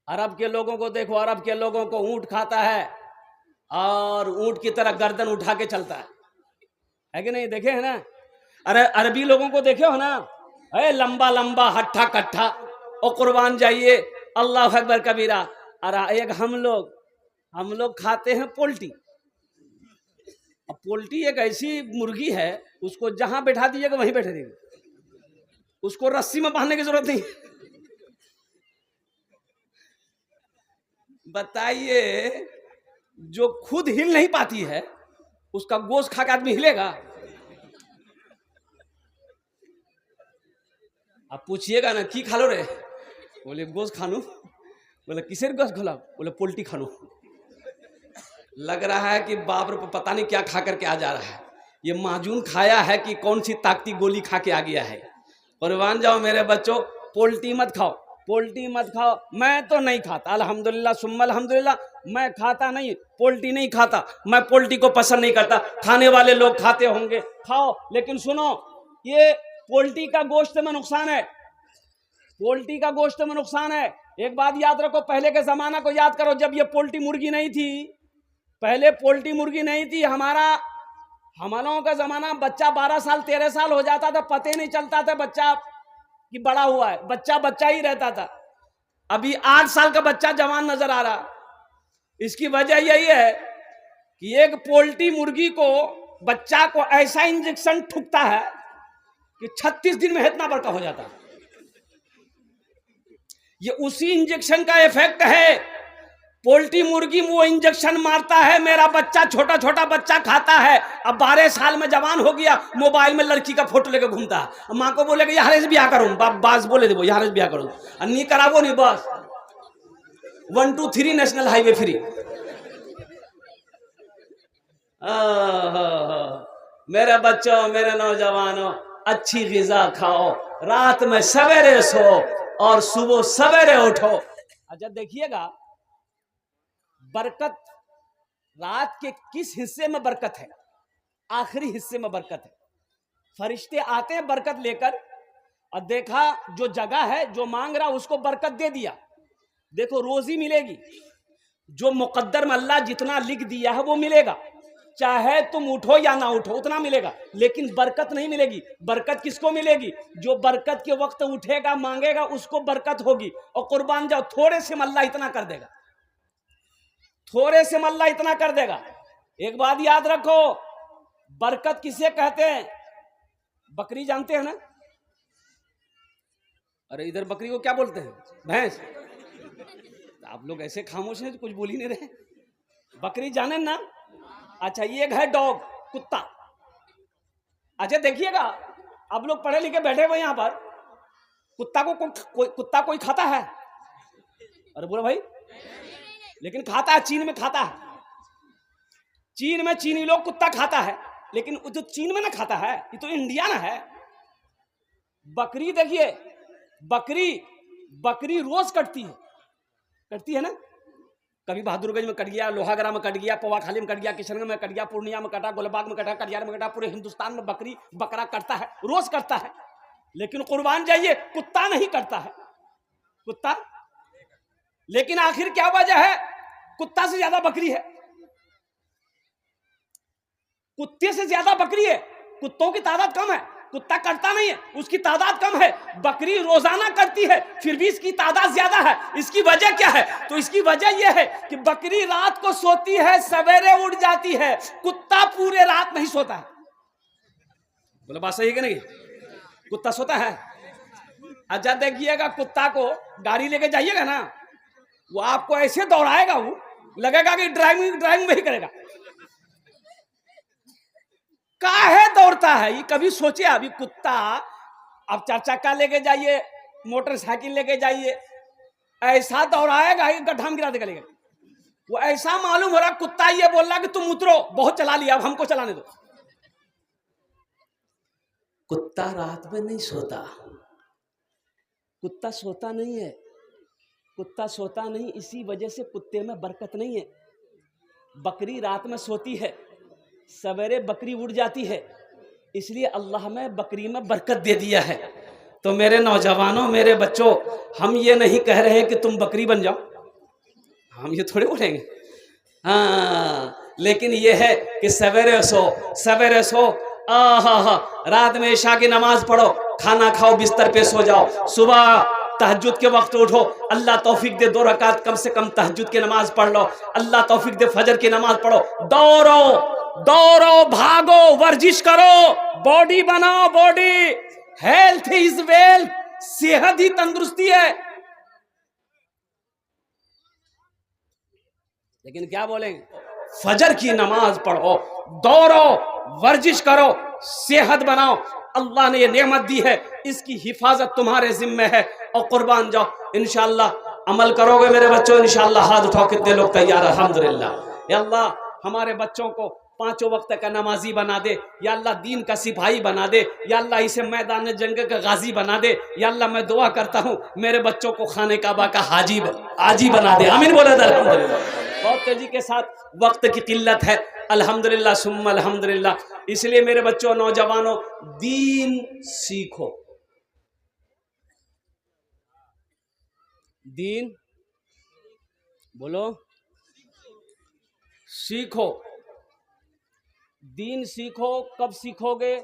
अरब के लोगों को देखो, अरब के लोगों को ऊंट खाता है और ऊंट की तरह गर्दन उठा के चलता है कि नहीं? देखे है ना? अरे अरबी लोगों को देखे हो ना, अरे लंबा लंबा हट्ठा कट्ठा, और कुर्बान जाइए, अल्लाह अकबर कबीरा। अरे एक हम लोग खाते हैं पोल्ट्री। अब पोल्ट्री एक ऐसी मुर्गी है, उसको जहां बैठा दीजिएगा वहीं बैठे रहेगी, उसको रस्सी में बांधने की जरूरत नहीं। बताइए, जो खुद हिल नहीं पाती है उसका गोश्त खा के आदमी हिलेगा? आप पूछिएगा ना, की खा लो रे? बोले गोश्त खानू। बोले किसे गोश्त खोला? बोले पोल्ट्री खानू। लग रहा है कि बाप रे, पता नहीं क्या खा करके आ जा रहा है। ये माजून खाया है कि कौन सी ताकती गोली खा के आ गया है। कुर्बान जाओ मेरे बच्चों, पोल्ट्री मत खाओ, पोल्ट्री मत खाओ। मैं तो नहीं खाता, अल्हम्दुलिल्लाह सुम्मा अल्हम्दुलिल्लाह, मैं खाता नहीं, पोल्ट्री नहीं खाता। मैं पोल्ट्री को पसंद नहीं करता। खाने वाले लोग खाते होंगे, खाओ, लेकिन सुनो, ये पोल्ट्री का गोश्त में नुकसान है, पोल्ट्री का गोश्त में नुकसान है। एक बात याद रखो, पहले के जमाना को याद करो, जब ये पोल्ट्री मुर्गी नहीं थी, पहले पोल्ट्री मुर्गी नहीं थी, हम लोगों का जमाना, बच्चा 12 साल 13 साल हो जाता था, पता नहीं चलता था बच्चा कि बड़ा हुआ है, बच्चा बच्चा ही रहता था। अभी 8 साल का बच्चा जवान नजर आ रहा। इसकी वजह यही है कि एक पोल्ट्री मुर्गी को, बच्चा को ऐसा इंजेक्शन ठुकता है कि 36 दिन में इतना बड़का हो जाता है। ये उसी इंजेक्शन का इफेक्ट है। पोल्ट्री मुर्गी वो इंजेक्शन मारता है, मेरा बच्चा, छोटा छोटा बच्चा खाता है। अब 12 साल में जवान हो गया, मोबाइल में लड़की का फोटो लेकर घूमता है। माँ को बोलेगा यार से ब्याह करूं, बास बोले दे यार से ब्याह करूं, नहीं कराबो नहीं, बस 1 2 3 नेशनल हाईवे फ्री। मेरे बच्चों, मेरे नौजवानों, अच्छी ग़िज़ा खाओ, रात में सवेरे सो और सुबह सवेरे उठो। अच्छा देखिएगा, बरकत रात के किस हिस्से में बरकत है? आखिरी हिस्से में बरकत है। फरिश्ते आते हैं बरकत लेकर, और देखा जो जगह है, जो मांग रहा उसको बरकत दे दिया। देखो रोजी मिलेगी, जो मुकद्दर में अल्लाह जितना लिख दिया है वो मिलेगा, चाहे तुम उठो या ना उठो उतना मिलेगा, लेकिन बरकत नहीं मिलेगी। बरकत किसको मिलेगी? जो बरकत के वक्त उठेगा, मांगेगा, उसको बरकत होगी। और कुर्बान जाओ, थोड़े से अल्लाह इतना कर देगा, थोड़े से अल्लाह इतना कर देगा। एक बात याद रखो, बरकत किसे कहते हैं? बकरी जानते हैं ना? अरे इधर बकरी को क्या बोलते हैं? भैंस। आप लोग ऐसे खामोश हैं, कुछ बोल ही नहीं रहे। बकरी जाने ना? अच्छा, ये है डॉग, कुत्ता। अच्छा देखिएगा, आप लोग पढ़े लिखे बैठे हुए यहां पर, कुत्ता को कुत्ता कोई खाता है? अरे बोलो भाई, लेकिन खाता है, चीन में खाता है। चीन में चीनी लोग कुत्ता खाता है, लेकिन जो चीन में ना खाता है, ये तो इंडिया ना है। बकरी देखिए, बकरी रोज कटती है ना? कभी बहादुरगंज में कट गया, लोहागड़ा में कट गया, पवाखाली में कट गया, किशनगंज में कट गया, पूर्णिया में कटा, गोलबाग में कटा, कटिहार में कटा, पूरे हिंदुस्तान में बकरा कटता है, रोज कटता है। लेकिन कुर्बान जाइए, कुत्ता नहीं कटता है, कुत्ता। लेकिन आखिर क्या वजह है? कुत्ता से ज्यादा बकरी है, कुत्ते से ज्यादा बकरी है। कुत्तों की तादाद कम है, कुत्ता करता नहीं है, उसकी तादाद कम है। बकरी रोजाना करती है, फिर भी इसकी तादाद ज्यादा है। इसकी वजह क्या है? तो इसकी वजह यह है कि बकरी रात को सोती है, सवेरे उठ जाती है, कुत्ता पूरे रात नहीं सोता है। बोले बात सही है कि नहीं? कुत्ता सोता है। अच्छा देखिएगा, कुत्ता को गाड़ी लेके जाइएगा ना, वो आपको ऐसे दौड़ाएगा, वो लगेगा कि ड्राइविंग में ही करेगा। काहे दौड़ता है ये कभी सोचे? अभी कुत्ता, अब 4 चक्का लेके जाइए, मोटरसाइकिल लेके जाइए, ऐसा दौड़ाएगा कि गड्ढा में गिरा देगा। लेगा वो ऐसा मालूम हो रहा, कुत्ता ये बोल रहा कि तुम उतरो, बहुत चला लिया, अब हमको चलाने दो। कुत्ता रात में नहीं सोता, कुत्ता सोता नहीं है, कुत्ता सोता नहीं। इसी वजह से कुत्ते में बरकत नहीं है। बकरी रात में सोती है, सवेरे बकरी उड़ जाती है, इसलिए अल्लाह में बकरी में बरकत दे दिया है। तो मेरे नौजवानों, मेरे बच्चों, हम ये नहीं कह रहे कि तुम बकरी बन जाओ, हम ये थोड़े बोलेंगे। हाँ, लेकिन ये है कि सवेरे सो, आहा, रात में ईशा की नमाज पढ़ो, खाना खाओ, बिस्तर पे सो जाओ, सुबह तहज्जुद के वक्त उठो, अल्लाह तौफीक दे 2 रकात कम से कम तहज्जुद की नमाज पढ़ लो, अल्लाह तौफीक दे फजर की नमाज पढ़ो, दौड़ो, भागो, वर्जिश करो, बॉडी बनाओ, बॉडी, हेल्थ इज वेल्थ, सेहत ही तंदुरुस्ती है। लेकिन क्या बोलेंगे, फजर की नमाज पढ़ो, दौड़ो, वर्जिश करो, सेहत बनाओ, अल्लाह ने ये नेमत दी है, इसकी हिफाजत तुम्हारे जिम्मे है, और कुर्बान जाओ। इंशाअल्लाह अमल करोगे मेरे बच्चों, इंशाअल्लाह। हाथ उठाओ, कितने लोग तैयार है? अल्हम्दुलिल्लाह। या अल्लाह हमारे बच्चों को 5 वक्त का नमाजी बना दे, या अल्लाह दीन का सिपाही बना दे, या अल्लाह इसे मैदान जंग का गाजी बना दे, या अल्लाह मैं दुआ करता हूँ मेरे बच्चों को खाने काबा का हाजी बना दे। आमीन बोले अल्हम्दुलिल्लाह। बहुत तेजी के साथ, वक्त की किल्लत है, अल्हम्दुलिल्लाह सुम्मा अल्हम्दुलिल्लाह। इसलिए मेरे बच्चों, नौजवानों, दीन सीखो, दीन बोलो, सीखो, दीन सीखो। कब सीखोगे?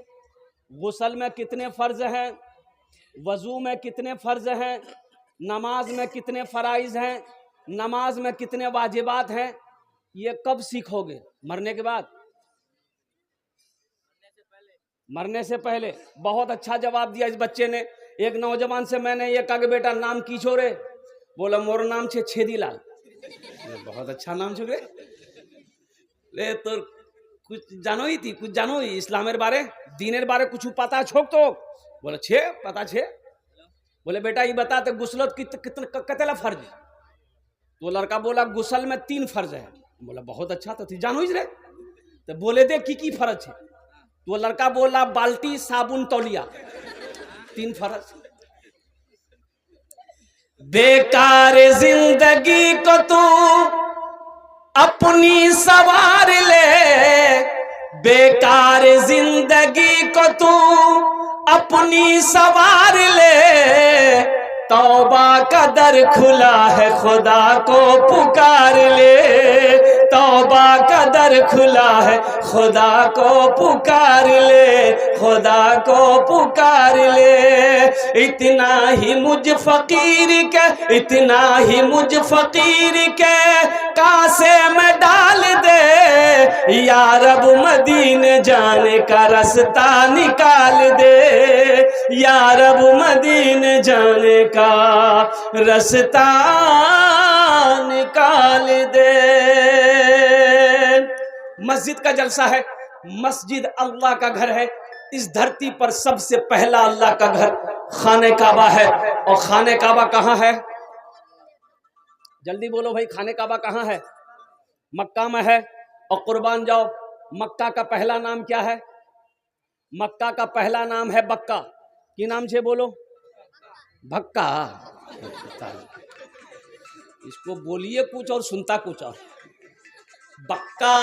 गुस्ल में कितने फर्ज हैं, वजू में कितने फर्ज हैं, नमाज में कितने फराइज हैं, नमाज में कितने वाजिबात हैं, ये कब सीखोगे? मरने के बाद? मरने से पहले। बहुत अच्छा जवाब दिया इस बच्चे ने। एक नौजवान से मैंने ये कहा कि बेटा नाम की छोरे? बोला मोर नाम छे छेदीलाल। बहुत अच्छा नाम छोरे, ले तो कुछ जानो ही थी, कुछ जानो ही इस्लामेर बारे, दीनेर बारे कुछ पता छोक तो? बोला छे पता छे। बोले बेटा ये बता तो गुस्लत कितना फर्ज? तो लड़का बोला गुस्ल में 3 फर्ज है। बोला बहुत अच्छा, तो थी जानो ही रे। तो बोले दे की फर्ज है? तो लड़का बोला बाल्टी, साबुन, तौलिया, 3 फर्ज। बेकार जिंदगी को तू अपनी सवार ले, बेकार जिंदगी को तू अपनी सवार ले, तौबा का दर खुला है, खुदा को पुकार ले, तौबा का दर खुला है, खुदा को पुकार ले, खुदा को पुकार ले। इतना ही मुझ फकीर के, इतना ही मुझ फकीर के कासे में डाल दे, या रब मदीने जाने का रास्ता निकाल दे, या रब मदीने जाने का रास्ता निकाल दे। मस्जिद का जलसा है, मस्जिद अल्लाह का घर है। इस धरती पर सबसे पहला अल्लाह का घर खाने काबा है। और खाने काबा कहाँ है? जल्दी बोलो भाई, खाने काबा कहाँ है? मक्का में है। और कुर्बान जाओ, मक्का का पहला नाम क्या है? मक्का का पहला नाम है बक्का। की नाम से बोलो? भक्का। इसको बोलिए कुछ और सुनता कुछ और। बक्का।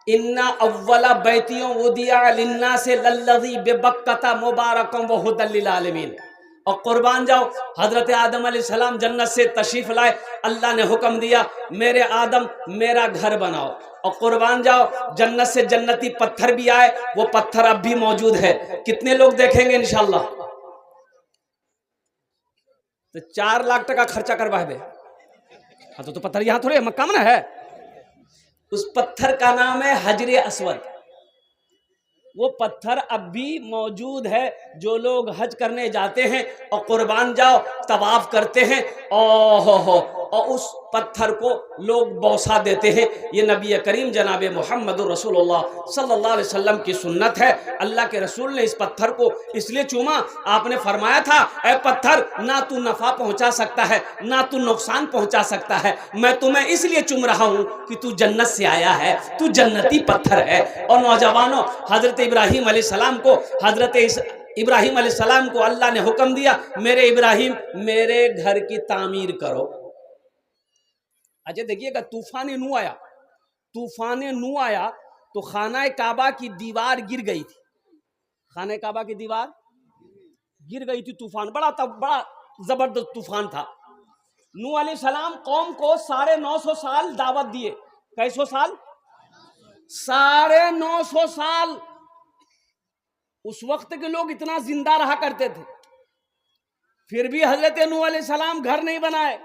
इन्ना अव्वला बैतियों उदिया लिन्ना से लल्लज़ी बेबक्कता मुबारकम व हुदल लिल आलमीन। और कुर्बान जाओ, हजरत आदम अलैहिस्सलाम जन्नत से तशरीफ लाए, अल्लाह ने हुक्म दिया मेरे आदम मेरा घर बनाओ। और कुर्बान जाओ, जन्नत से जन्नती पत्थर भी आए, वो पत्थर अब भी मौजूद है। कितने लोग देखेंगे इंशाल्लाह? तो 4 लाख टका खर्चा करवा है। हाँ तो पत्थर यहाँ थोड़े मक्का में है। उस पत्थर का नाम है हजरे अस्वद। वो पत्थर अब भी मौजूद है। जो लोग हज करने जाते हैं और कुर्बान जाओ तवाफ करते हैं, ओहो, और उस पत्थर को लोग बौसा देते हैं। ये नबी करीम जनाब मोहम्मद रसूलुल्लाह सल्लल्लाहु अलैहि वसल्लम की सुन्नत है। अल्लाह के रसूल ने इस पत्थर को इसलिए चूमा, आपने फरमाया था ऐ पत्थर, ना तू नफा पहुंचा सकता है ना तू नुकसान पहुंचा सकता है, मैं तुम्हें इसलिए चूम रहा हूं कि तू जन्नत से आया है, तू जन्नती पत्थर है। और नौजवानों, हजरत इब्राहिम अलैहिस्सलाम को इब्राहिम अलैहिस्सलाम को अल्लाह ने हुक्म दिया, मेरे इब्राहिम मेरे घर की तामीर करो। अच्छा देखिएगा, तूफान नू आया तो खाना काबा की दीवार गिर गई थी। खाना काबा की दीवार गिर गई थी, तूफान बड़ा जबरदस्त तूफान था। नूह अलैहिस्सलाम कौम को 950 साल दावत दिए। कैसो साल? 950 साल। उस वक्त के लोग इतना जिंदा रहा करते थे, फिर भी हजरत नूह अलैहिस्सलाम घर नहीं बनाए।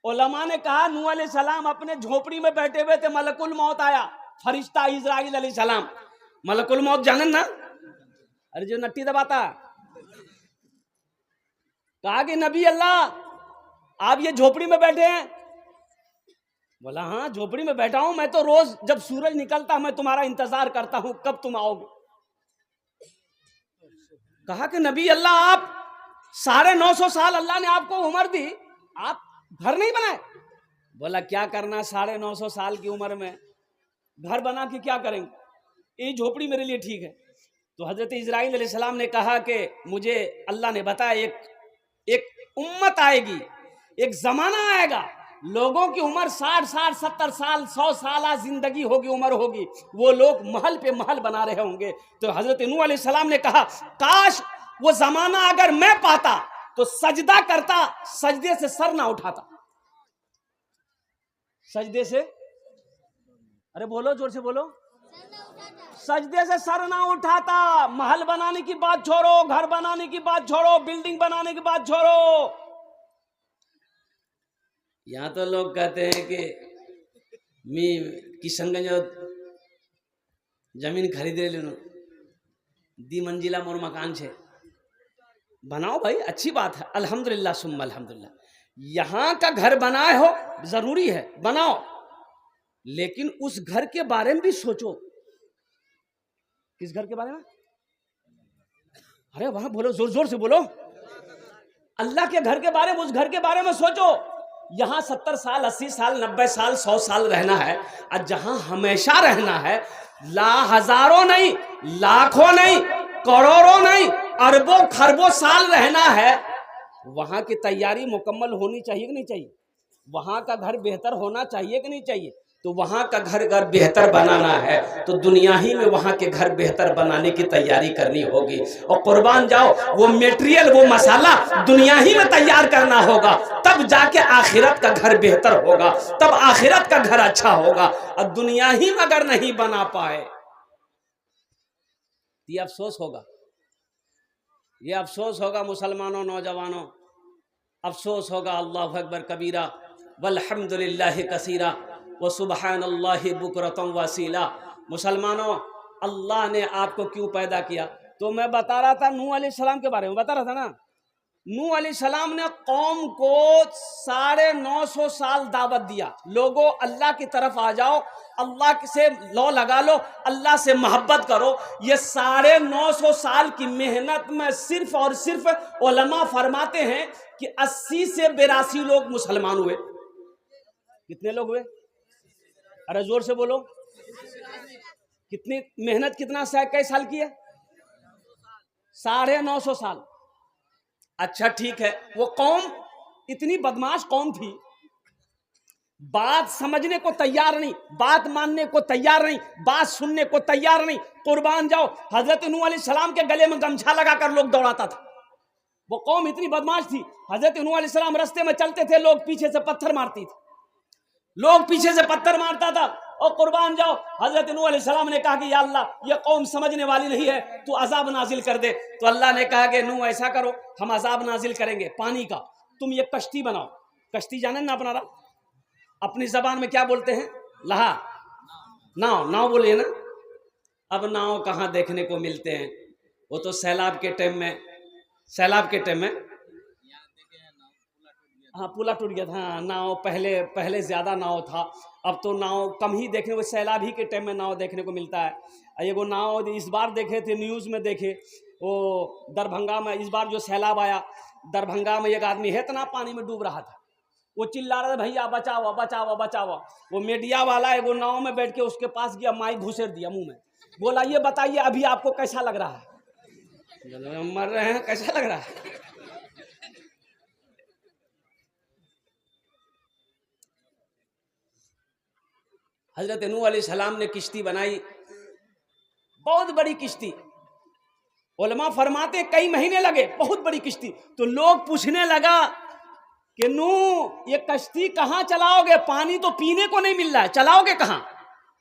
उलमा ने कहा नूह अलैहिस्सलाम अपने झोपड़ी में बैठे हुए थे, मलकुल मौत आया, फरिश्ता इजराइल अलैहिस्सलाम। मलकुल मौत जानन ना, अरे जो नट्टी दबाता। कहा कि नबी अल्लाह आप ये झोपड़ी में बैठे हैं? बोला हाँ झोपड़ी में बैठा हूं, मैं तो रोज जब सूरज निकलता मैं तुम्हारा इंतजार करता हूं कब तुम आओगे। कहा कि नबी अल्लाह आप 950 साल अल्लाह ने आपको उम्र दी, आप घर नहीं बनाए? बोला क्या करना 950 साल की उम्र में घर बना के क्या करेंगे, ये झोपड़ी मेरे लिए ठीक है। तो हजरत इजराइल अलैहिस्सलाम ने कहा कि मुझे अल्लाह ने बताया एक उम्मत आएगी, एक जमाना आएगा, लोगों की उम्र 60 70 साल 100 साल जिंदगी होगी, उम्र होगी, वो लोग महल पे महल बना रहे होंगे। तो हजरत नूह अलैहिस्सलाम ने कहा काश वो जमाना अगर मैं पाता तो सजदा करता, सजदे से सर ना उठाता। सजदे से, अरे बोलो जोर से बोलो, सजदे से सर ना उठाता। महल बनाने की बात छोड़ो, घर बनाने की बात छोड़ो, बिल्डिंग बनाने की बात छोड़ो। यहां तो लोग कहते हैं कि मी किशनगंज जमीन खरीदे लेनो, दी मंजिला मोर मकान छे, बनाओ भाई, अच्छी बात है, अल्हम्दुलिल्लाह सुम्मा अल्हम्दुलिल्लाह। यहां का घर बनाए हो जरूरी है, बनाओ, लेकिन उस घर के बारे में भी सोचो। किस घर के बारे में? अरे वहां बोलो, जोर जोर से बोलो, अल्लाह के घर के बारे में, उस घर के बारे में सोचो। यहां 70 साल 80 साल 90 साल 100 साल रहना है, और जहां हमेशा रहना है, हजारों नहीं, लाखों नहीं, करोड़ों नहीं, अरबों खरबों साल रहना है, वहां की तैयारी मुकम्मल होनी चाहिए कि नहीं चाहिए? वहां का घर बेहतर होना चाहिए कि नहीं चाहिए? तो वहां का घर बेहतर बनाना है तो दुनिया ही में वहां के घर बेहतर बनाने की तैयारी करनी होगी। और कुर्बान जाओ, वो मटेरियल, वो मसाला दुनिया ही में तैयार करना होगा, तब जाके आखिरत का घर बेहतर होगा, तब आखिरत का घर अच्छा होगा। और दुनिया ही में अगर नहीं बना पाए, ये अफसोस होगा, ये अफसोस होगा मुसलमानों, नौजवानों, अफसोस होगा। अल्लाहु अकबर कबीरा वल्हम्दुलिल्लाहि कसीरा व सुबहानल्लाहि बुकरतम वसीला। मुसलमानों, अल्लाह ने आपको क्यों पैदा किया? तो मैं बता रहा था नूह अलैहिस्सलाम के बारे में, बता रहा था ना। नूह अलैहिस्सलाम ने कौम को 950 साल दावत दिया, लोगों अल्लाह की तरफ आ जाओ, अल्लाह से लौ लगा लो, अल्लाह से मोहब्बत करो। ये 950 साल की मेहनत में सिर्फ और सिर्फ उलमा फरमाते हैं कि 80 से 82 लोग मुसलमान हुए। कितने लोग हुए? अरे जोर से बोलो, कितनी मेहनत, कितना कई साल की है? 950 साल। अच्छा ठीक है, वो कौम इतनी बदमाश कौम थी, बात समझने को तैयार नहीं, बात मानने को तैयार नहीं, बात सुनने को तैयार नहीं। कुर्बान जाओ, हजरत नूह अलैहिस्सलाम के गले में गमछा लगाकर लोग दौड़ाता था। वो कौम इतनी बदमाश थी, हजरत नूह अलैहिस्सलाम रास्ते में चलते थे, लोग पीछे से पत्थर मारती थी, लोग पीछे से पत्थर मारता था। और कुर्बान जाओ, हजरत नूह अलैहिस्सलाम ने कहा कि या अल्लाह ये कौम समझने वाली नहीं है, तू अजाब नाजिल कर दे। तो अल्लाह ने कहा कि नूह ऐसा करो, हम अजाब नाजिल करेंगे पानी का, तुम ये कश्ती बनाओ। कश्ती जाने ना अपना, अपनी जबान में क्या बोलते हैं? लहा, नाव, नाव बोलिए ना। अब नाव कहाँ देखने को मिलते हैं? वो तो सैलाब के टाइम में, सैलाब के टाइम में, हाँ पुला टूट गया था। हाँ, नाव पहले ज़्यादा नाव था, अब तो नाव कम ही देखने को, सैलाब ही के टाइम में नाव देखने को मिलता है। ये वो नाव इस बार देखे थे, न्यूज़ में देखे, वो दरभंगा में इस बार जो सैलाब आया, दरभंगा में एक आदमी है इतना पानी में डूब रहा था, वो चिल्ला रहा था भैया बचाओ बचाओ बचाओ। वो मीडिया वाला है, वो नाव में बैठ के उसके पास गया, माइक घुसेर दिया मुंह में, बोला ये बताइए अभी आपको कैसा लग रहा है? मर रहे हैं, कैसा लग रहा है? हजरत नूह अलैहिस्सलाम ने किश्ती बनाई, बहुत बड़ी किश्ती, उलमा फरमाते कई महीने लगे, बहुत बड़ी किश्ती। तो लोग पूछने लगा कि नूह ये कश्ती कहाँ चलाओगे, पानी तो पीने को नहीं मिल रहा है, चलाओगे कहाँ।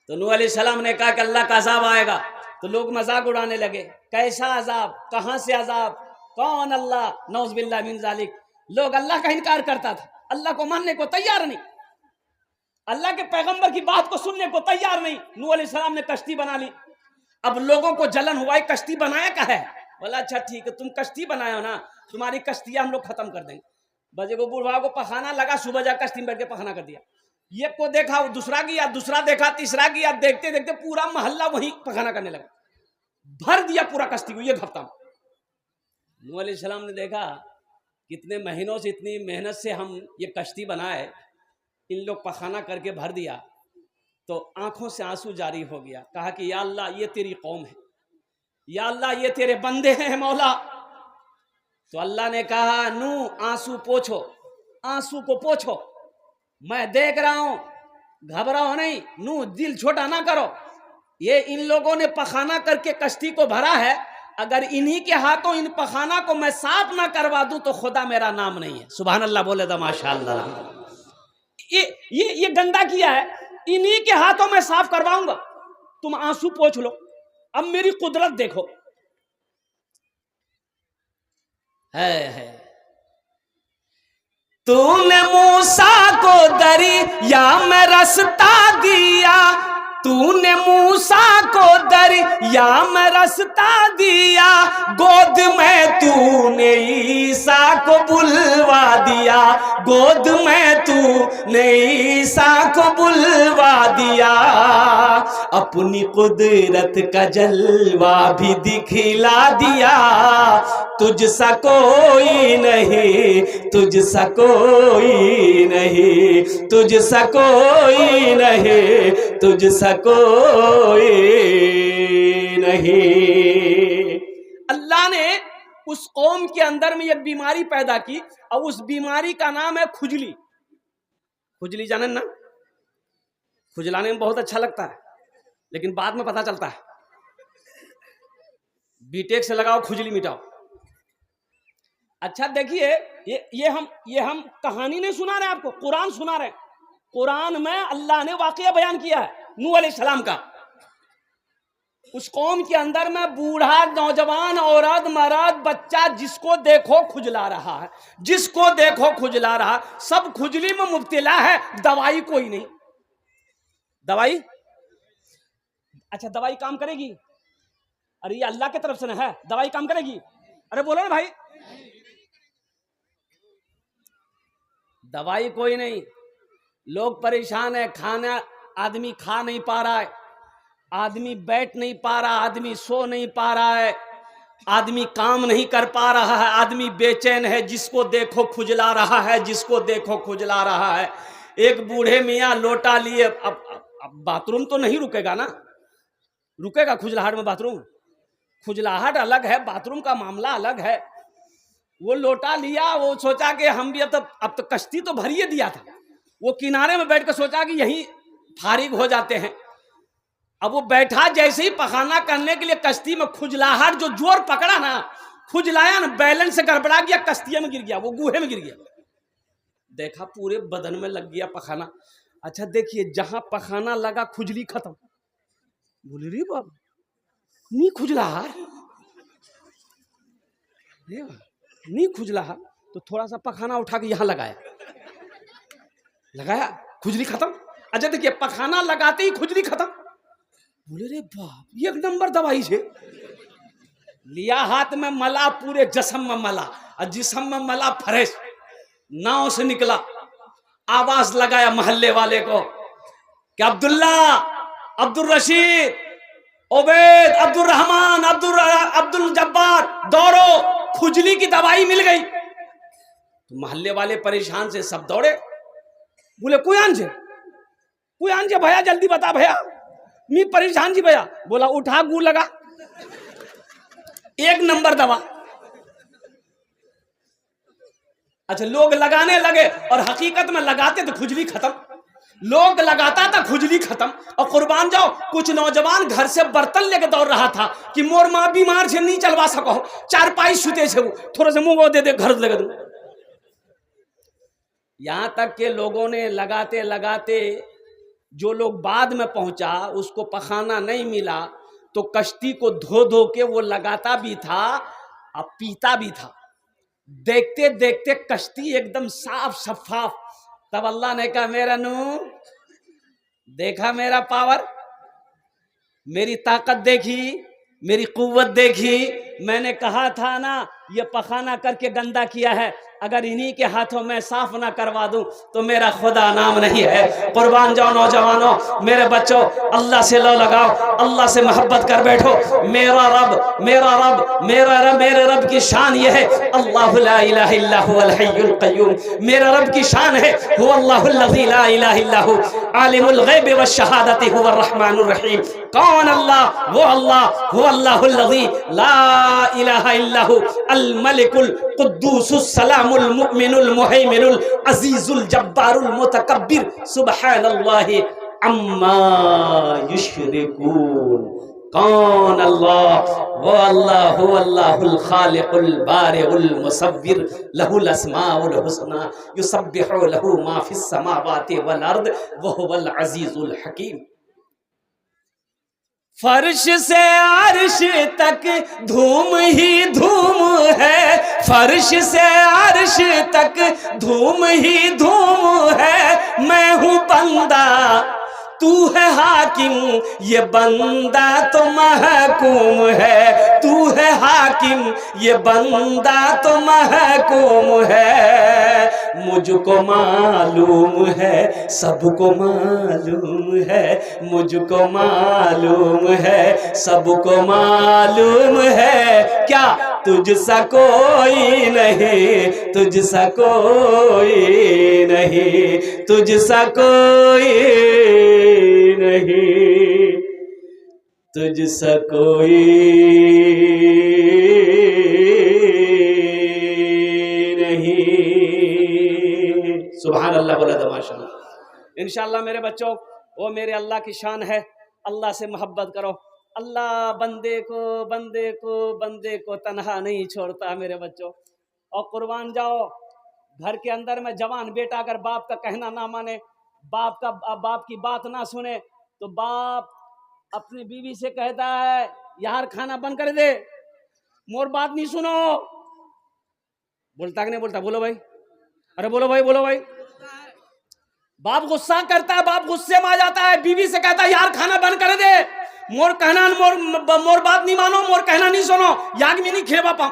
तो नूह अलैहिस्सलाम ने कहा कि अल्लाह का अजाब आएगा। तो लोग मजाक उड़ाने लगे, कैसा अजाब, कहाँ से अजाब, कौन अल्लाह, नौज़ बिल्लाह मिन ज़ालिक। लोग अल्लाह का इनकार करता था, अल्लाह को मानने को तैयार नहीं, अल्लाह के पैगंबर की बात को सुनने को तैयार नहीं। नूह अलैहिस्सलाम ने कश्ती बना ली। अब लोगों को जलन हुआ, कश्ती बनाया क्या है। बोला अच्छा ठीक है, तुम कश्ती बनाए ना, तुम्हारी कश्तियां हम लोग खत्म कर देंगे। बजे को बूढ़ा को पखाना लगा, सुबह जा कश्ती में बैठ के पखाना कर दिया। ये को देखा, दूसरा किया, दूसरा देखा, तीसरा किया, देखते देखते पूरा मोहल्ला वही पखाना करने लगा, भर दिया पूरा कश्ती को एक हफ्ता में। नूह अलैहिस्सलाम ने देखा कितने महीनों से, इतनी मेहनत से हम ये कश्ती बनाए, इन लोग पखाना करके भर दिया। तो आंखों से आंसू जारी हो गया। कहा कि या अल्लाह ये तेरी कौम है, या अल्लाह ये तेरे बंदे हैं मौला। तो अल्लाह ने कहा नूह आंसू पोछो, आंसू को पोछो, मैं देख रहा हूं, घबराओ नहीं। नूह दिल छोटा ना करो, ये इन लोगों ने पखाना करके कश्ती को भरा है, अगर इन्हीं के हाथों इन पखाना को मैं साफ ना करवा दूं तो खुदा मेरा नाम नहीं है। सुभान अल्लाह बोले तो माशाअल्लाह। ये गंदा किया है, इन्हीं के हाथों में साफ करवाऊंगा, तुम आंसू पोंछ लो, अब मेरी कुदरत देखो। है तूने मूसा को दरिया में रास्ता दिया, तूने मूसा को दरिया में रास्ता दिया, गोद में तूने ईसा को बुलवा दिया, गोद में तूने ईसा को बुलवा दिया, अपनी कुदरत का जलवा भी दिखला दिया, तुझसा कोई नहीं, तुझसा कोई नहीं, तुझसा कोई नहीं, तुझसा कोई नहीं। अल्लाह ने उस कौम के अंदर में एक बीमारी पैदा की, और उस बीमारी का नाम है खुजली। खुजली जाने ना, खुजलाने में बहुत अच्छा लगता है, लेकिन बाद में पता चलता है। बीटेक से लगाओ खुजली मिटाओ। अच्छा देखिए, ये हम कहानी नहीं सुना रहे आपको, कुरान सुना रहे। कुरान में अल्लाह ने वाकया बयान किया है नूह अलैहिस्सलाम का। उस कौम के अंदर में बूढ़ा, नौजवान, औरत, मर्द, बच्चा, जिसको देखो खुजला रहा है, जिसको देखो खुजला रहा, सब खुजली में मुब्तला है, दवाई कोई नहीं। दवाई, अच्छा दवाई काम करेगी? अरे ये अल्लाह की तरफ से ना है, दवाई काम करेगी? अरे बोलो ना भाई, दवाई कोई नहीं। लोग परेशान है, खाना आदमी खा नहीं पा रहा है, आदमी बैठ नहीं पा रहा, आदमी सो नहीं पा रहा है, आदमी काम नहीं कर पा रहा है, आदमी बेचैन है, जिसको देखो खुजला रहा है, जिसको देखो खुजला रहा है। एक बूढ़े मियाँ लोटा लिए, अब बाथरूम तो नहीं रुकेगा ना, रुकेगा खुजलाहट में बाथरूम? खुजलाहट अलग है, बाथरूम का मामला अलग है। वो लोटा लिया, वो सोचा कि हम भी अब तो कश्ती तो भरिए दिया था, वो किनारे में बैठ कर सोचा कि यहीं फारिग हो जाते हैं। अब वो बैठा, जैसे ही पखाना करने के लिए कश्ती में खुजलाहट जो जोर पकड़ा ना, खुजलाया ना, बैलेंस से गड़बड़ा गया, कश्ती में गिर गया, वो गूहे में गिर गया। देखा पूरे बदन में लग गया पखाना। अच्छा देखिए, जहां पखाना लगा खुजली खत्म। बोले रे बाबा, नहीं खुजलाहट, नहीं खुजलाहट, तो थोड़ा सा पखाना उठा के यहां लगाया, खुजली खत्म। अच्छा देखिए, पखाना लगाते ही खुजली खत्म। बोले रे बाप, एक नंबर दवाई है। लिया हाथ में, मला, पूरे जिस्म में मला, और जिस्म में मला फ्रेश। नाव से निकला, आवाज लगाया मोहल्ले वाले को कि अब्दुल्ला, अब्दुल रशीद, ओबेद, अब्दुल रहमान, अब्दुल जब्बार, दौड़ो, खुजली की दवाई मिल गई। तो मोहल्ले वाले परेशान से सब दौड़े। बोले कोई आंजे भैया, जल्दी बता भैया, मैं परेशान जी भैया। बोला उठा, गू लगा, एक नंबर दवा। अच्छा, लोग लगाने लगे, और हकीकत में लगाते तो खुजली खत्म। लोग लगाता था, खुजली खत्म। और कुर्बान जाओ, कुछ नौजवान घर से बर्तन लेके दौड़ रहा था कि मोर माँ बीमार से नहीं चलवा सको, चारपाई सुते से, वो थोड़ा सा मुंह दे दे, घर लगे दो। यहाँ तक के लोगों ने लगाते लगाते, जो लोग बाद में पहुंचा उसको पखाना नहीं मिला तो कश्ती को धो धो के वो लगाता भी था और पीता भी था। देखते देखते कश्ती एकदम साफ शफाफ। तब अल्लाह ने कहा मेरा नूह, देखा मेरा पावर, मेरी ताकत देखी, मेरी कुव्वत देखी। मैंने कहा था ना ये पखाना करके गंदा किया है, अगर इन्हीं के हाथों में साफ ना करवा दूं तो मेरा खुदा नाम नहीं है। कुर्बान जाओ नौजवानों, मेरे बच्चों, अल्लाह से लो लगाओ, अल्लाह से मोहब्बत कर बैठो। मेरा रब, मेरा रब, मेरा रब, मेरे रब की शान ये है, अल्लाहु ला इलाहा इल्ला हुवल हय्युल क़य्यूम। मेरा रब की शान है हुवल्लाहुल लज़ी ला इलाहा इल्ला हु आलिमुल ग़ैबि वश शहादति हुवर रहमानुर रहीम। कौन अल्लाह? वो अल्लाह हुवल्लाहुल लज़ी ला इलाहा इल्ला हु अल मलिकुल कुद्दूसुस सलामुल मुमिनुल मुहैमिनुल अजीजुल जब्बारुल मुतकब्बिर सुब्हानल्लाहि अम्मा युश्रिकून। कौन अल्लाह? वो अल्लाह हु अल्लाहुल खालिकुल बारिउल मुसव्विर लहुल अस्माउल हुस्ना युसब्बिहु लहु मा फिस समावाति वल अर्द व हुवल अजीजुल हकीम। फर्श से अर्श तक धूम ही धूम है, फर्श से अर्श तक धूम ही धूम है। मैं हूँ बंदा तू है हाकिम, ये बंदा तो महकूम है। तू है हाकिम, ये बंदा तो महकूम है। मुझको मालूम है, सबको मालूम है, मुझको मालूम है, सबको मालूम है। क्या तुझसा कोई नहीं, तुझसा कोई नहीं, तुझसा कोई नहीं, तुझसा कोई नहीं। सुभान अल्लाह बोला था माशाअल्लाह। इंशाअल्लाह मेरे बच्चों, वो मेरे अल्लाह की शान है, अल्लाह से मोहब्बत करो। अल्लाह बंदे को तन्हा नहीं छोड़ता मेरे बच्चों। और कुर्बान जाओ, घर के अंदर में जवान बेटा अगर बाप का कहना ना माने, बाप की बात ना सुने, तो बाप अपनी बीवी से कहता है यार खाना बंद कर दे, मोर बात नहीं सुनो। बोलता कि नहीं बोलता? बोलो भाई, अरे बोलो भाई, बोलो भाई। बाप गुस्सा करता है, बाप गुस्से में आ जाता है, बीवी से कहता है यार खाना बंद कर दे, मोर कहना मोर बात नहीं मानो, मोर कहना नहीं सुनो, याग में नहीं खेवा पाऊं।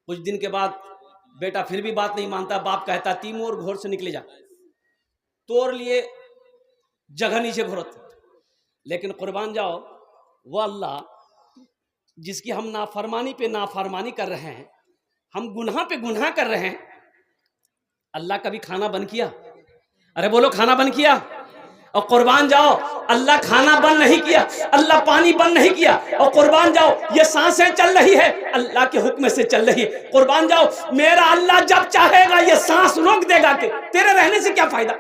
कुछ दिन के बाद बेटा फिर भी बात नहीं मानता, बाप कहता तीमोर घोर से निकले जा, तोर लिए जगह नीचे घोरत। लेकिन कुर्बान जाओ, वो अल्लाह जिसकी हम नाफरमानी पे नाफरमानी कर रहे हैं, हम गुनाह पे गुनाह कर रहे हैं, अल्लाह कभी खाना बंद किया? अरे बोलो, खाना बंद किया? और कुर्बान जाओ, अल्लाह खाना बंद नहीं किया, अल्लाह पानी बंद नहीं किया। और कुर्बान जाओ, ये सांसें चल रही है, अल्लाह के हुक्म से चल रही है। कुर्बान जाओ, मेरा अल्लाह जब चाहेगा ये सांस रोक देगा। कि तेरे रहने से क्या फायदा?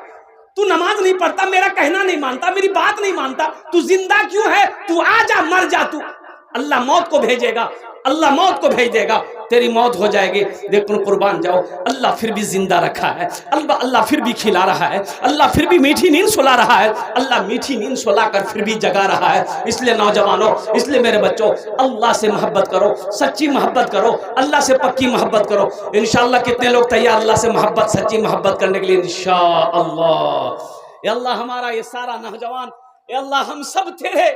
तू नमाज नहीं पढ़ता, मेरा कहना नहीं मानता, मेरी बात नहीं मानता, तू जिंदा क्यों है? तू आ जा, मर जा तू। अल्लाह मौत को भेजेगा, अल्लाह मौत को भेज देगा, तेरी मौत हो जाएगी। देखो कुर्बान जाओ, अल्लाह फिर भी जिंदा रखा है, अल्लाह फिर भी खिला रहा है, अल्लाह फिर भी मीठी नींद सुला रहा है, अल्लाह मीठी नींद सुलाकर फिर भी जगा रहा है। इसलिए नौजवानों, इसलिए मेरे बच्चों, अल्लाह से मोहब्बत करो, सच्ची मोहब्बत करो, अल्लाह से पक्की मोहब्बत करो। इंशाअल्लाह कितने लोग तैयार अल्लाह से मोहब्बत, सच्ची मोहब्बत करने के लिए? इंशाअल्लाह। अल्लाह हमारा ये सारा नौजवान, अल्लाह हम सब तेरे,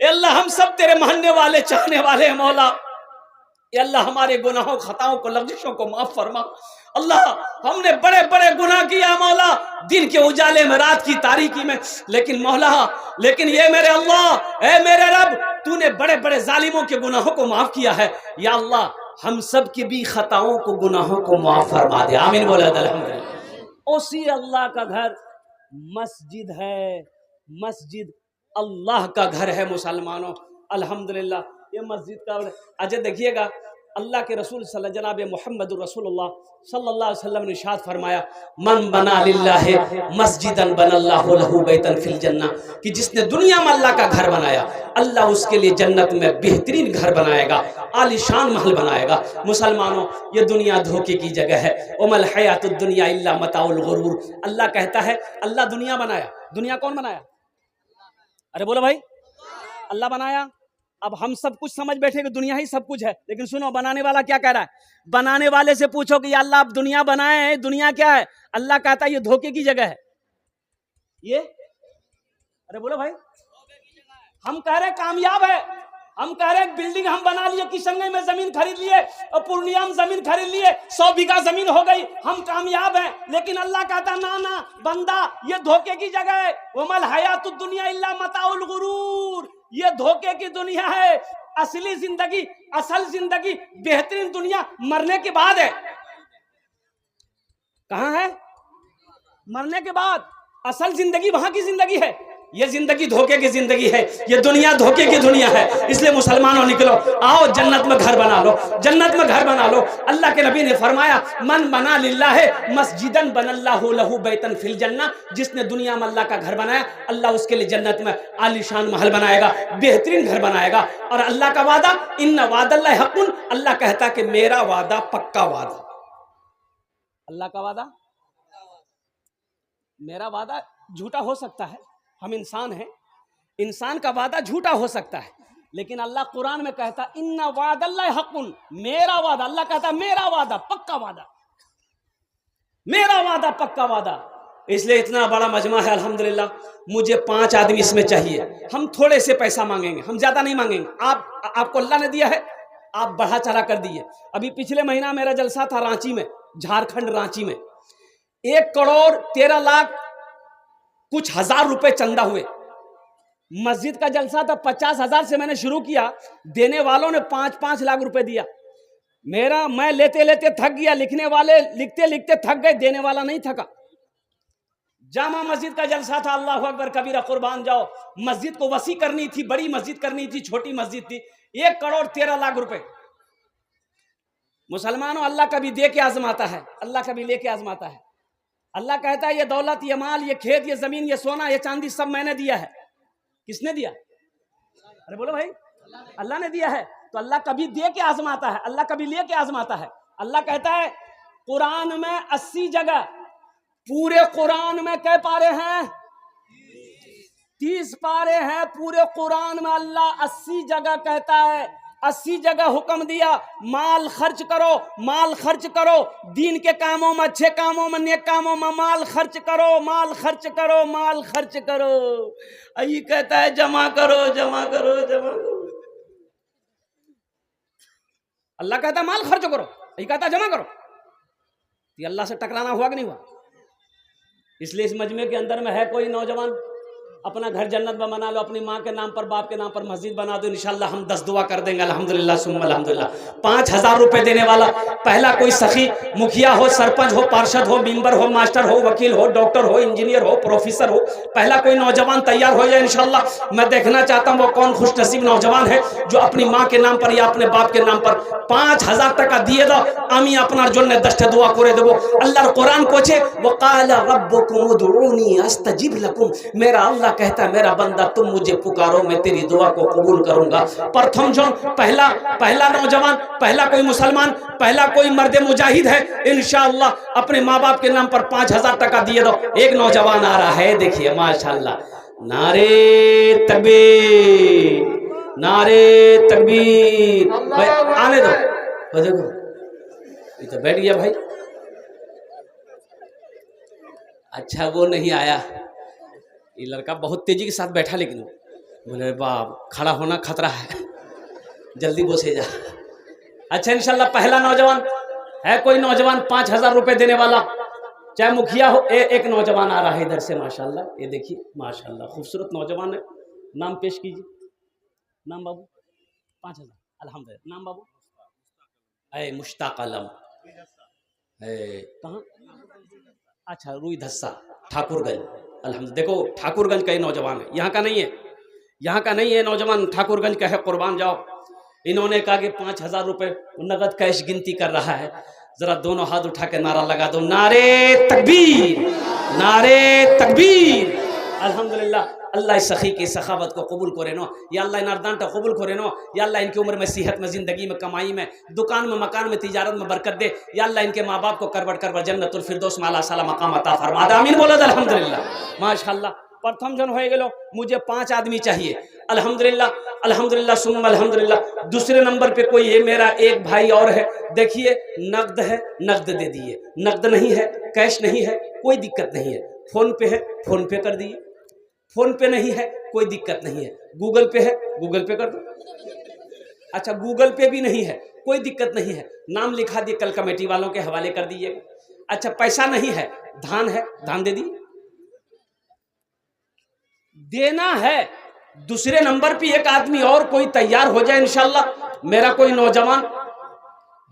अल्लाह हम सब तेरे मानने वाले, चाहने वाले हैं मौला। अल्लाह हमारे गुनाहों, खताओं को, लफ्ज़ों को माफ फरमा। अल्लाह हमने बड़े बड़े गुनाह किया मौला, दिन के उजाले में, रात की तारीकी में, लेकिन मौला, लेकिन ये मेरे अल्लाह, ए मेरे रब, तूने बड़े बड़े जालिमों के गुनाहों को माफ किया है। या अल्लाह हम सब की भी खताओं को, गुनाहों को माफ फरमा दे। आमीन बोला अल्हम्दुलिल्लाह। उसी अल्लाह का घर मस्जिद है, मस्जिद अल्लाह का घर है मुसलमानों। अल्हम्दुलिल्लाह, ये मस्जिद का अजय देखिएगा, अल्लाह के रसूल जनाब मोहम्मद रसूलुल्लाह सल्लल्लाहु अलैहि वसल्लम ने इरशाद फरमाया, मन बना लिल्लाहि मस्जिदन बनल्लाहु लहू बैतन फिल जन्ना, कि जिसने दुनिया में अल्लाह का घर बनाया, अल्लाह उसके लिए जन्नत में बेहतरीन घर बनाएगा, आलीशान महल बनाएगा। मुसलमानों, ये दुनिया धोखे की जगह है। उमल हयातुद दुनिया इल्ला मताउल गुरूर। अल्लाह कहता है, अल्लाह दुनिया बनाया। दुनिया कौन बनाया? अरे बोलो भाई, अल्लाह बनाया। अब हम सब कुछ समझ बैठे कि दुनिया ही सब कुछ है, लेकिन सुनो, बनाने वाला क्या कह रहा है? बनाने वाले से पूछो कि अल्लाह आप दुनिया बनाए हैं, दुनिया क्या है? अल्लाह कहता है ये धोखे की जगह है। ये अरे बोलो भाई, हम कह रहे कामयाब है, हम कह रहे बिल्डिंग हम बना लिए, किशनगंज में जमीन खरीद लिए और पूर्णिया में जमीन खरीद लिए, 100 बीघा जमीन हो गई, हम कामयाब हैं। लेकिन अल्लाह कहता ना ना बंदा, ये धोखे की जगह है। वमल हयातुद दुनिया इल्ला मताउल गुरूर, ये धोखे की दुनिया है। असली जिंदगी, असल जिंदगी, बेहतरीन दुनिया मरने के बाद है। कहां है? मरने के बाद। असल जिंदगी वहां की जिंदगी है। ये जिंदगी धोखे की जिंदगी है, ये दुनिया धोखे की दुनिया है। इसलिए मुसलमानों निकलो, आओ जन्नत में घर बना लो, जन्नत में घर बना लो। अल्लाह के नबी ने फरमाया, मन बना लिल्लाहि मस्जिदन बनल्लाहु लहू बैतन फिल जन्ना, जिसने दुनिया में अल्लाह का घर बनाया, अल्लाह उसके लिए जन्नत में आलीशान महल बनाएगा, बेहतरीन घर बनाएगा। और अल्लाह का वादा, इन्ना वादल्लाहि हक़्क़ुन, अल्लाह कहता कि मेरा वादा पक्का वादा। अल्लाह का वादा, मेरा वादा झूठा हो सकता है, हम इंसान हैं, इंसान का वादा झूठा हो सकता है, लेकिन अल्लाह कुरान में कहता इन्ना वादल्लाहि हक़्क़ुन, मेरा वादा, अल्लाह कहता मेरा वादा पक्का वादा, मेरा वादा पक्का वादा। इसलिए इतना बड़ा मजमा है अल्हम्दुलिल्लाह। मुझे 5 आदमी इसमें चाहिए, हम थोड़े से पैसा मांगेंगे, हम ज्यादा नहीं मांगेंगे। आपको अल्लाह ने दिया है, आप बढ़ा चढ़ा कर दिए। अभी पिछले महीना मेरा जलसा था रांची में, झारखंड रांची में, 1 करोड़ 13 लाख कुछ हजार रुपए चंदा हुए। मस्जिद का जलसा था, 50,000 से मैंने शुरू किया, देने वालों ने 5-5 लाख रुपए दिया। मैं लेते लेते थक गया, लिखने वाले लिखते लिखते थक गए, देने वाला नहीं थका। जामा मस्जिद का जलसा था, अल्लाह अकबर कबीरा, कुर्बान जाओ। मस्जिद को वसी करनी थी, बड़ी मस्जिद करनी थी, छोटी मस्जिद थी, 1 करोड़ 13 लाख रुपए। मुसलमानों, अल्लाह कभी दे के आजमाता है, अल्लाह कभी लेके आजमाता है। अल्लाह कहता है ये दौलत, ये माल, ये खेत, ये जमीन, ये सोना, ये चांदी सब मैंने दिया है। किसने दिया? अरे बोलो भाई, अल्लाह ने दिया है। तो अल्लाह कभी दे के आजमाता है, अल्लाह कभी ले के आजमाता है। अल्लाह कहता है कुरान में 80 जगह, पूरे कुरान में कै पारे हैं? 30 पारे हैं पूरे कुरान में। अल्लाह 80 जगह कहता है, 80 जगह हुक्म दिया, माल खर्च करो, माल खर्च करो, दीन के कामों में, अच्छे कामों में, नेक कामों में माल खर्च करो, माल खर्च करो, माल खर्च करो। यही कहता है जमा करो, जमा करो, जमा करो। अल्लाह कहता है माल खर्च करो, यही कहता है जमा करो। ये अल्लाह से टकराना हुआ कि नहीं हुआ? इसलिए इस मजमे के अंदर में है कोई नौजवान, अपना घर जन्नत में बना लो, अपनी माँ के नाम पर, बाप के नाम पर मस्जिद बना दो, इंशाल्लाह हम 10 दुआ कर देंगे। अल्हम्दुलिल्लाह सुम्मा अल्हम्दुलिल्लाह। 5,000 रुपए देने वाला पहला कोई सखी, मुखिया हो, सरपंच हो, पार्षद हो, मेंबर हो, मास्टर हो, वकील हो, डॉक्टर हो, इंजीनियर हो, प्रोफेसर हो, पहला कोई नौजवान तैयार हो जाए इंशाल्लाह। मैं देखना चाहता हूँ वो कौन खुशनसीब नौजवान है जो अपनी माँ के नाम पर या अपने बाप के नाम पर 5,000 টাকা দিয়ে দাও, আমি আপনার জন্য 10টা দোয়া করে দেবো। আল্লাহর কোরআন কোছে ওয়াকালা রাব্বুকুম উদউনি আস্তাজিব লাকুম, मेरा अल्लाह कहता है मेरा बंदा तुम मुझे पुकारो, मैं तेरी दुआ को कबूल करूंगा। प्रथम जन, पहला नौजवान, पहला कोई मुसलमान, पहला कोई मर्द मुजाहिद है, इंशाअल्लाह अपने माँ बाप के नाम पर 5,000 টাকা दिए दो। एक नौजवान आ रहा है, देखिए माशाअल्लाह, नारे तकबीर, नारे तकबीर। भाई आने दो, देखो ये तो बैठ गया भाई। अच्छा वो नहीं आया, ये लड़का बहुत तेजी के साथ बैठा, लेकिन बोले बाप खड़ा होना खतरा है, जल्दी बोसे जा। अच्छा इंशाल्लाह पहला नौजवान है, कोई नौजवान 5,000 रुपए देने वाला, चाहे मुखिया हो। एक नौजवान आ रहा है इधर से, माशाल्लाह, ये देखिए माशाल्लाह खूबसूरत नौजवान है। नाम पेश कीजिए। नाम बाबू? 5,000 अल्हम्दुलिल्लाह। नाम बाबू? मुश्ताक आलम। कहाँ? अच्छा रुई धस्सा, ठाकुरगंज। अल्हम्दुलिल्लाह। देखो ठाकुरगंज का ये नौजवान है, यहाँ का नहीं है, यहाँ का नहीं है नौजवान, ठाकुरगंज का है। कुर्बान जाओ। इन्होंने कहा कि 5,000 रुपये नगद कैश गिनती कर रहा है। जरा दोनों हाथ उठा के नारा लगा दो, नारे तकबीर, नारे तकबीर। अल्हम्दुलिल्लाह। अल्लाह इस सखी की सखावत को कबूल करे नो या अल्लाह, इन अर्दान को कबूल करे नो या अल्लाह, इनकी उम्र में, सेहत में, ज़िंदगी में, कमाई में, दुकान में, मकान में, तिजारत में बरकत दे या अल्लाह। इनके माँ बाप को करबट करबट जन्नतुल फिरदौस में आला साला मकाम अता फरमा दे। आमीन बोलो अल्हम्दुलिल्लाह। माशाअल्लाह। प्रथम जन हो गेलो, मुझे 5 आदमी चाहिए। अल्हम्दुलिल्लाह, अल्हम्दुलिल्लाह, सुम्मा अल्हम्दुलिल्लाह। दूसरे नंबर पे कोई है, मेरा एक भाई और है। देखिए, नकद है, नकद दे दिए। नकद नहीं है, कैश नहीं है, कोई दिक्कत नहीं है। फोन पे है, फोन पे कर दिए। फोन पे नहीं है, कोई दिक्कत नहीं है। गूगल पे है, गूगल पे कर दो। अच्छा, गूगल पे भी नहीं है, कोई दिक्कत नहीं है। नाम लिखा दिए, कल कमेटी वालों के हवाले कर दीजिएगा। अच्छा, पैसा नहीं है, धान है, धान दे दिए। देना है। दूसरे नंबर पे एक आदमी और कोई तैयार हो जाए इंशाल्लाह। मेरा कोई नौजवान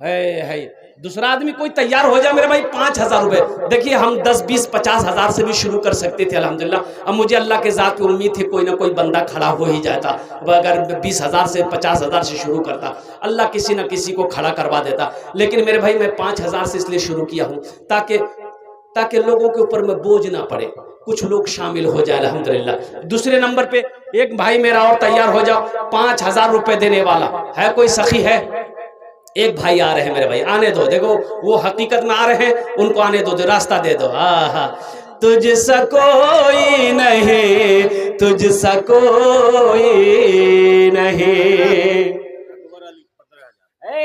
है, दूसरा आदमी कोई तैयार हो जाए मेरे भाई, 5,000 रुपए। देखिए, हम 10, 20, 50 हज़ार से भी शुरू कर सकते थे अल्हम्दुलिल्लाह। अब मुझे अल्लाह के ज़ात की उम्मीद थी कोई ना कोई बंदा खड़ा हो ही जाता। अगर 20,000 से 50,000 से शुरू करता, अल्लाह किसी ना किसी को खड़ा करवा देता। लेकिन मेरे भाई, मैं 5,000 से इसलिए शुरू किया हूँ ताकि लोगों के ऊपर में बोझ ना पड़े, कुछ लोग शामिल हो जाए अल्हम्दुलिल्लाह। दूसरे नंबर पे एक भाई मेरा और तैयार हो जाओ, 5,000 रुपए देने वाला है। कोई सखी है? एक भाई आ रहे हैं मेरे भाई, आने दो। देखो, वो हकीकत में आ रहे हैं, उनको आने दो, रास्ता दे दो। आहा, तुझसा कोई नहीं, तुझसा कोई नहीं।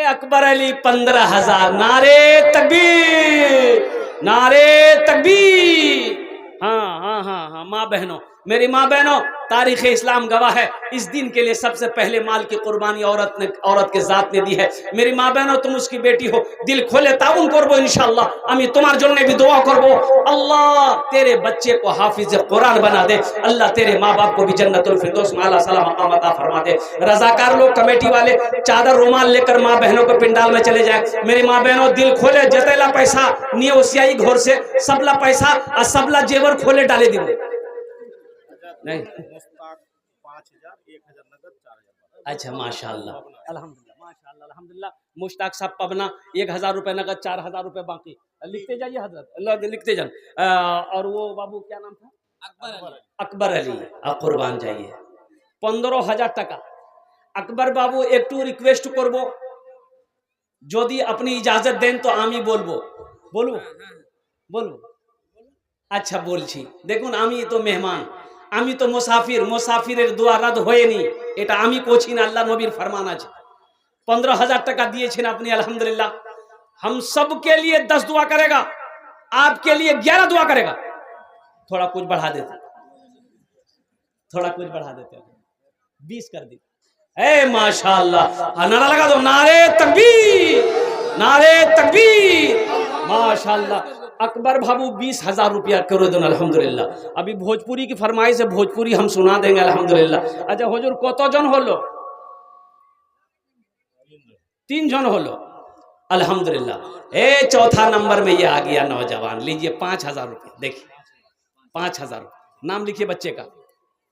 अकबर अली 15,000। नारे तकबीर, नारे तकबीर। हाँ हाँ हाँ हाँ, माँ बहनों, मेरी माँ बहनों, तारीख़ इस्लाम गवाह है, इस दिन के लिए सबसे पहले माल की कुर्बानी औरत के ज़ात ने दी है। मेरी माँ बहनों, तुम उसकी बेटी हो, दिल खोले ताउन करबो इंशाअल्लाह। আমি তোমার জন্য भी दुआ करबो, अल्लाह तेरे बच्चे को हाफिज कुरान बना दे। अल्लाह तेरे माँ बाप को भी जन्नतुल फिरदौस में आला साला मकाम अता फरमा दे। रज़ाकार लोग, कमेटी वाले, चादर रुमाल लेकर माँ बहनों को पिंडाल में चले जाए। मेरी माँ बहनों, दिल खोले, जतेला पैसा निये ओसियाई घर से, सबला पैसा और सबला जेवर खोले डाले दी नहीं। 5,000, 1,000 नगद, 4,000। अच्छा, माशाअल्लाह, अल्हम्दुलिल्लाह, माशाअल्लाह, अल्हम्दुलिल्लाह। मुश्ताक साहब पबना, 1,000 रुपये नगद, 4,000 रुपये बाकी। लिखते जाइए हजरत, अल्लाह लिखते जान। और वो बाबू क्या नाम था? अकबर अली। कुर्बान जाइए, 15,000 টাকা। अकबर बाबू, একটু রিকোয়েস্ট করব, যদি আপনি ইজাজত দেন তো আমি বলবো। বলবো বলবো আচ্ছা, বলছি। দেখুন, আমি তো মেহমান, আমি তো মুসাফির, মুসাফিরের দোয়া রাদ হয়নি, এটা আমি করছি না, আল্লাহ নবীর ফরমান আছে। 15,000 টাকা দিয়েছেন আপনি, अल्हम्दुलिल्लाह। हम सब के लिए 10 दुआ करेगा, आपके लिए 11 दुआ करेगा। थोड़ा कुछ बढ़ा देते, थोड़ा कुछ बढ़ा देते, 20 कर दी। ए माशाअल्लाह, नारा लगा दो, नारे तकबीर, नारे तकबीर। माशाअल्लाह। अकबर बाबू 20,000 रुपया करो दो अल्हम्दुलिल्लाह। अभी भोजपुरी की फरमाइश है, भोजपुरी हम सुना देंगे अल्हम्दुलिल्लाह। अच्छा हुजूर, कत जन हलो? 3 जन हलो, अल्हम्दुलिल्लाह। ए चौथा नंबर में ये आ गया नौजवान, लीजिए 5,000 रुपये। देखिए, 5,000, नाम लिखिए बच्चे का।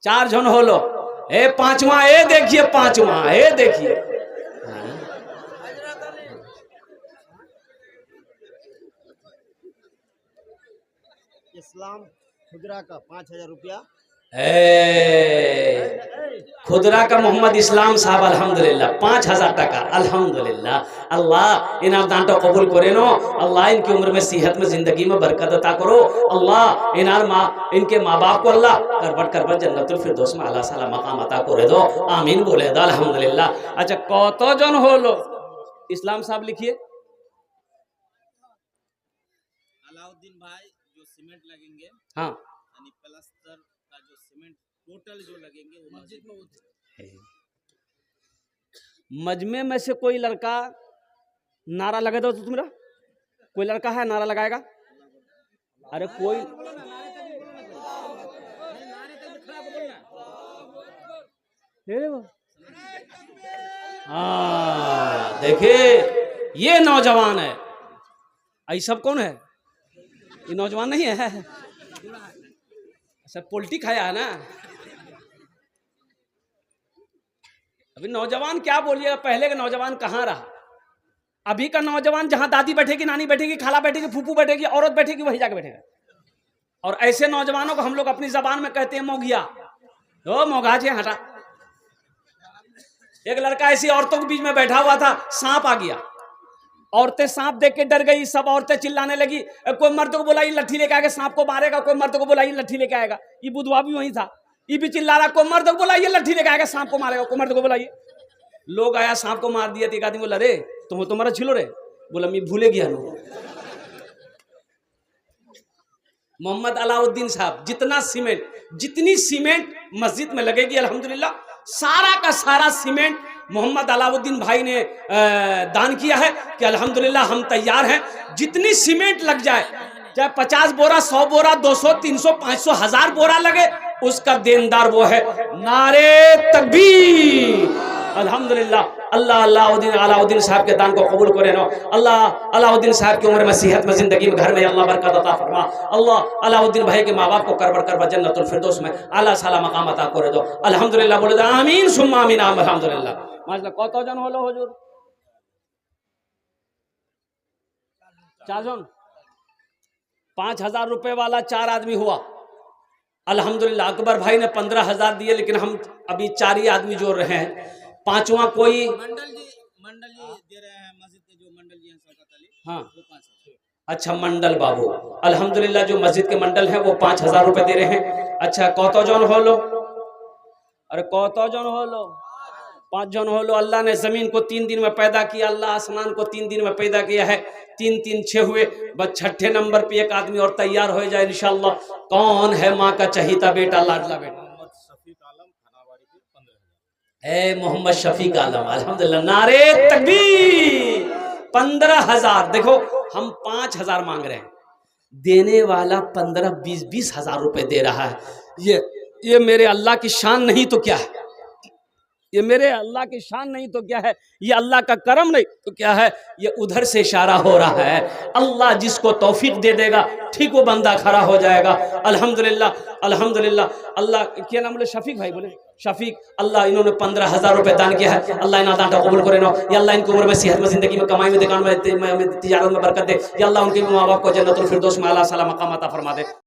4 जन हलो, ए पांचवा, ए देखिए पांचवा, ए देखिए। इस्लाम खुदरा का 5,000 रुपया। खुदरा का मोहम्मद इस्लाम साहब, अल्हम्दुलिल्लाह, 5,000 টাকা, अल्हम्दुलिल्लाह। अल्लाह इनाम दानटा कबूल करे नो। अल्लाह इनकी उम्र में, सेहत में, जिंदगी में बरकत अता करो। अल्लाह इनके माँ बाप को अल्लाह करबट करबट जन्नतुल फिरदौस में आला साला मकाम अता करे दो। आमीन बोले दो अल्हम्दुलिल्लाह। अच्छा, कत जन हलो? इस्लाम साहब लिखिए। अलाउद्दीन भाई, जो सीमेंट लगेंगे, हाँ, यानी प्लास्टर का जो सीमेंट टोटल जो लगेंगे वो मस्जिद में मजमे में से कोई लड़का नारा लगा दो तो तुम्हारा कोई लड़का है नारा लगाएगा? अरे कोई, हाँ देखिए, ये नौजवान है। ये सब कौन है? ये नौजवान नहीं है, सब पोल्टी खाया है ना। अभी नौजवान क्या बोलिएगा, पहले का नौजवान कहाँ रहा। अभी का नौजवान जहां दादी बैठेगी, नानी बैठेगी, खाला बैठेगी, फूफू बैठेगी, औरत बैठेगी, वही जाके बैठेगा। और ऐसे नौजवानों को हम लोग अपनी जबान में कहते हैं मोगिया, ओ मोगा जे हटा। एक लड़का ऐसी औरतों के बीच में बैठा हुआ था, सांप आ गया, औरतें सांप देख के डर गई, सब औरतें चिल्लाने लगी, कोई मर्द को बोला ये लट्ठी लेके आएगा सांप को मारेगा, कोई मर्द को बोला ये लट्ठी लेके आएगा। ये बुधवा भी वही था, ये भी चिल्ला रहा, कोई मर्द को बोला ये लट्ठी लेके आएगा सांप को मारेगा, कोई मर्द को बोला ये। लोग आया सांप को मार दिया। एक आदमी बोला रे तुम तुम्हारा छिलो रे, बोला मैं भूले गया नो। मोहम्मद अलाउद्दीन साहब जितनी सीमेंट मस्जिद में लगेगी अल्हम्दुलिल्लाह, सारा का सारा सीमेंट मोहम्मद अलाउद्दीन भाई ने दान किया है कि अल्हम्दुलिल्लाह हम तैयार हैं। जितनी सीमेंट लग जाए, चाहे 50 बोरा, 100 बोरा, 200, 300, 500, 1000 बोरा लगे, उसका देनदार वो है। नारे तकबीर, अल्हम्दुलिल्लाह। अल्लाह अलाउद्दीन साहब के दान को कबूल करे नो। अल्लाह अलाउद्दीन साहब की उम्र में, सेहत में, जिंदगी में, घर में अल्लाह बरकत अता फरमा। अल्लाह अलाउद्दीन भाई के माँ बाप को कर बढ़कर जन्नतुल फिरदौस में आला साला मकाम अता करे दो। अल्हम्दुलिल्लाह बोले दो आमीन सुम्मा आमीन। अल्हम्दुलिल्लाह। माशाल्लाह কতজন হলো হুজুর? 4 জন। 5000 रुपए वाला 4 आदमी हुआ। अल्हम्दुलिल्लाह अकबर भाई ने 15,000 दिए, लेकिन हम अभी 4 ही आदमी जोड़ रहे हैं। 5वां कोई मंडल जी दे रहे हैं, मस्जिद के जो मंडल जी हैं शौकत अली, हाँ वो 5,000। अच्छा मंडल बाबू, अल्हम्दुलिल्लाह जो मस्जिद के मंडल है वो 5000 रुपए दे रहे हैं। अच्छा कौतोजन हो लो, अरे कौतोजन हो लो, 5 जन हो लो। अल्लाह ने जमीन को 3 दिन में पैदा किया, अल्लाह आसमान को 3 दिन में पैदा किया है। 3 3 6 हुए, बस 6ठे नंबर पे एक आदमी और तैयार हो जाए इंशाअल्लाह। कौन है माँ का चहीता बेटा, लाडला बेटा? मोहम्मद शफीक आलम, अल्हम्दुलिल्लाह। नारे तकबीर। 15,000। देखो हम 5,000 मांग रहे हैं, देने वाला 15-20 हजार रुपए दे रहा है। ये मेरे अल्लाह की शान नहीं तो क्या है? ये मेरे अल्लाह की शान नहीं तो क्या है? ये अल्लाह का करम नहीं तो क्या है? ये उधर से इशारा हो रहा है। अल्लाह जिसको तौफीक दे देगा, ठीक वो बंदा खड़ा हो जाएगा। अल्हम्दुलिल्लाह अल्हम्दुलिल्लाह। अल्लाह क्या नाम बोले? शफीक भाई बोले, शफीक। अल्लाह इन्होंने 15,000 रुपए दान किया है। अल्लाह इन्हें दान कबूल करे नो। या अल्लाह इनकी उम्र में, सेहत में, जिंदगी में, कमाई में, दुकान में, तिजारत में बरकत दे। या अल्लाह उनके माँ बाप को जन्नतुल फिरदौस में आला साला मकाम अता फरमा दे।